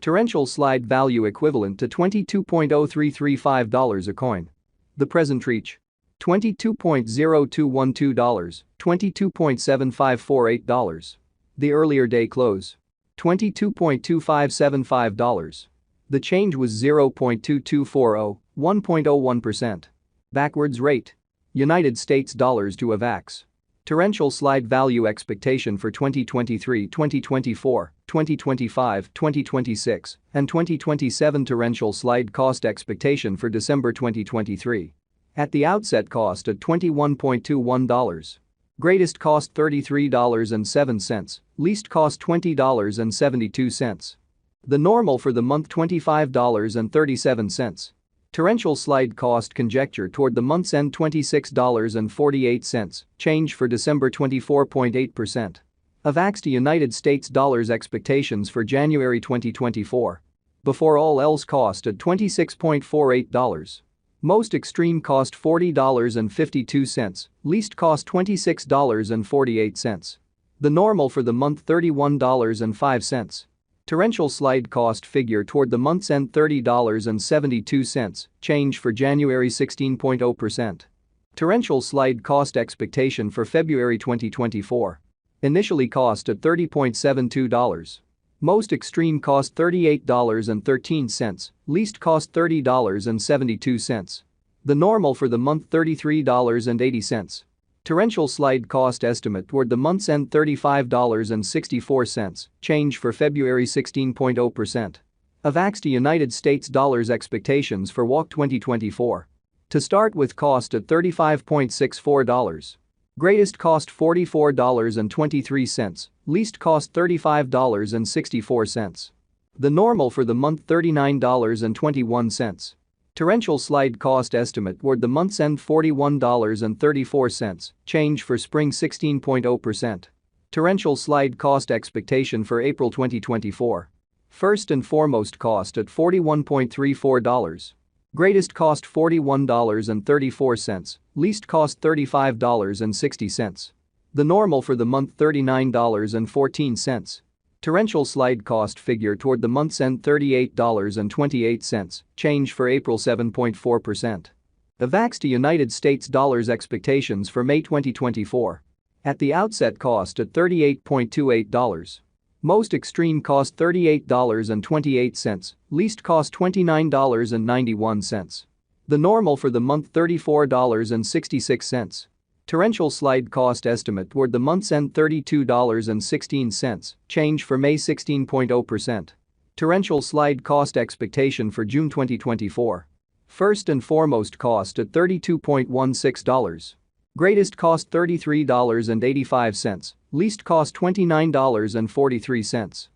Torrential slide value equivalent to $22.0335 a coin. The present reach: $22.0212, $22.7548. The earlier day close: $22.2575. The change was 0.2240, 1.01%. Backwards rate: United States dollars to Avax. Torrential slide value expectation for 2023, 2024, 2025, 2026, and 2027. Torrential slide cost expectation for December 2023. At the outset, cost at $21.21. Greatest cost $33.07, least cost $20.72. The normal for the month $25.37. Torrential slide cost conjecture toward the month's end $26.48, change for December 24.8%. Avax to United States dollars expectations for January 2024. Before all else, cost at $26.48. Most extreme cost $40.52, least cost $26.48. The normal for the month $31.05. Torrential slide cost figure toward the month's end $30.72, change for January 16.0%. Torrential slide cost expectation for February 2024. Initially cost at $30.72. Most extreme cost $38.13, least cost $30.72. The normal for the month $33.80. Torrential slide cost estimate toward the month's end $35.64, change for February 16.0%. Avax to United States dollars expectations for WAC 2024. To start with, cost at $35.64. Greatest cost $44.23, least cost $35.64. The normal for the month $39.21. Torrential slide cost estimate toward the month's end $41.34, change for spring 16.0%. Torrential slide cost expectation for April 2024. First and foremost, cost at $41.34. Greatest cost $41.34, least cost $35.60. The normal for the month $39.14. Torrential slide cost figure toward the month's end $38.28, change for April 7.4%. Avax to United States dollars expectations for May 2024. At the outset, cost at $38.28. Most extreme cost $38.28, least cost $29.91. The normal for the month $34.66. Torrential slide cost estimate toward the month's end $32.16, change for May 16.0%. Torrential slide cost expectation for June 2024. First and foremost, cost at $32.16. Greatest cost $33.85, least cost $29.43.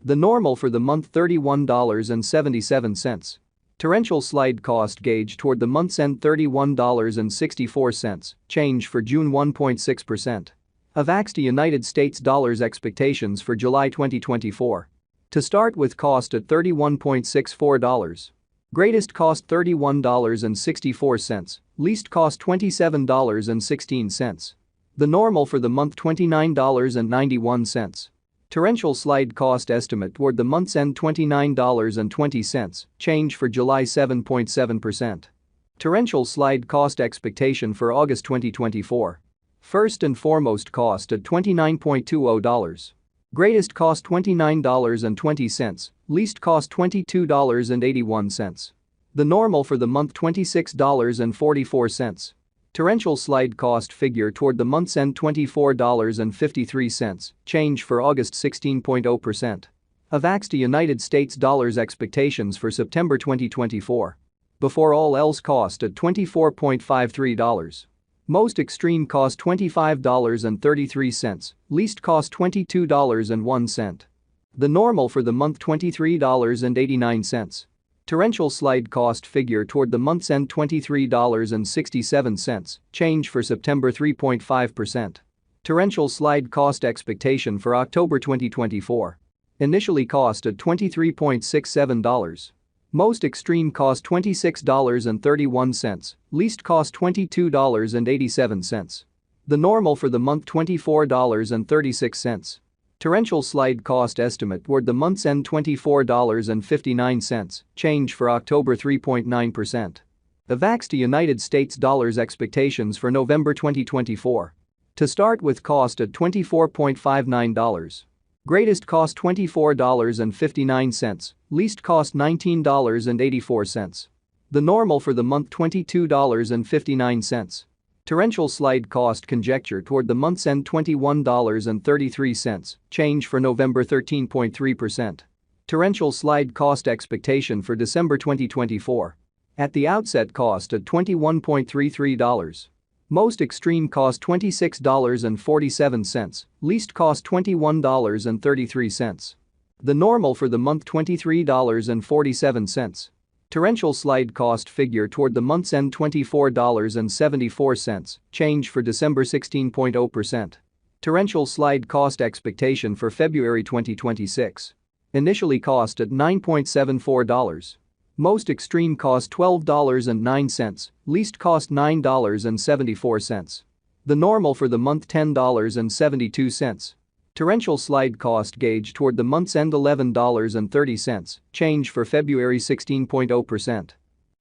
The normal for the month $31.77. Torrential slide cost gauge toward the month's end $31.64, change for June 1.6%. Avax to United States dollars expectations for July 2024. To start with, cost at $31.64. Greatest cost $31.64, least cost $27.16. The normal for the month $29.91. Torrential slide cost estimate toward the month's end $29.20, change for July 7.7%. Torrential slide cost expectation for August 2024. First and foremost, cost at $29.20. Greatest cost $29.20, least cost $22.81. The normal for the month $26.44. Torrential slide cost figure toward the month's end $24.53, change for August 16.0%. Avax to United States dollars expectations for September 2024. Before all else, cost at $24.53. Most extreme cost $25.33, least cost $22.01. The normal for the month $23.89. Torrential slide cost figure toward the month's end $23.67, change for September 3.5%. Torrential slide cost expectation for October 2024. Initially cost at $23.67. Most extreme cost $26.31, least cost $22.87. The normal for the month $24.36. Torrential slide cost estimate toward the month's end $24.59, change for October 3.9%. Avax to United States dollars expectations for November 2024. To start with, cost at $24.59. Greatest cost $24.59, least cost $19.84. The normal for the month $22.59. Torrential slide cost conjecture toward the month's end $21.33, change for November 13.3%. Torrential slide cost expectation for December 2024. At the outset, cost at $21.33. Most extreme cost $26.47, least cost $21.33. The normal for the month $23.47. Torrential slide cost figure toward the month's end $24.74, change for December 16.0%. Torrential slide cost expectation for February 2026. Initially cost at $9.74. Most extreme cost $12.09, least cost $9.74. The normal for the month $10.72. Torrential slide cost gauge toward the month's end $11.30, change for February 16.0%.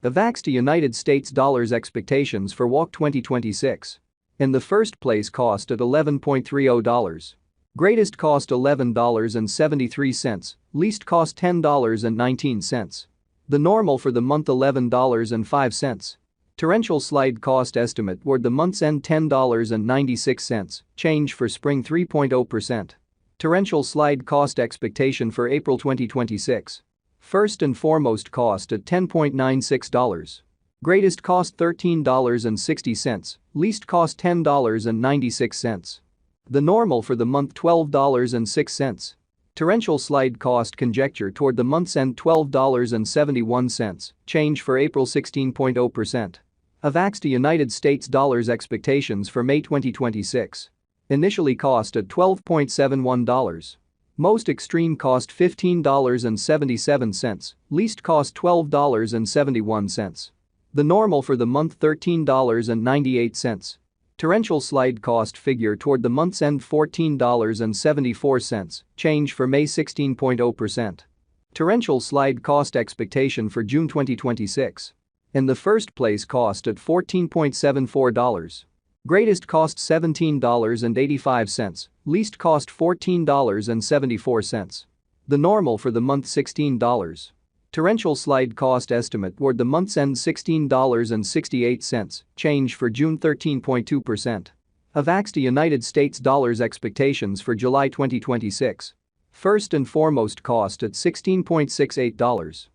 Avax to United States dollars expectations for WAC 2026. In the first place, cost at $11.30. Greatest cost $11.73, least cost $10.19. The normal for the month $11.05. Torrential slide cost estimate toward the month's end $10.96, change for spring 3.0%. Torrential slide cost expectation for April 2026. First and foremost, cost at $10.96. Greatest cost $13.60, least cost $10.96. The normal for the month $12.06. Torrential slide cost conjecture toward the month's end $12.71, change for April 16.0%. Avax to United States dollars expectations for May 2026. Initially cost at $12.71. Most extreme cost $15.77, least cost $12.71. The normal for the month $13.98. Torrential slide cost figure toward the month's end $14.74, change for May 16.0%. Torrential slide cost expectation for June 2026. In the first place, cost at $14.74. Greatest cost $17.85, least cost $14.74. The normal for the month $16. Torrential slide cost estimate toward the month's end $16.68, change for June 13.2%. Avax to United States dollars expectations for July 2026. First and foremost, cost at $16.68.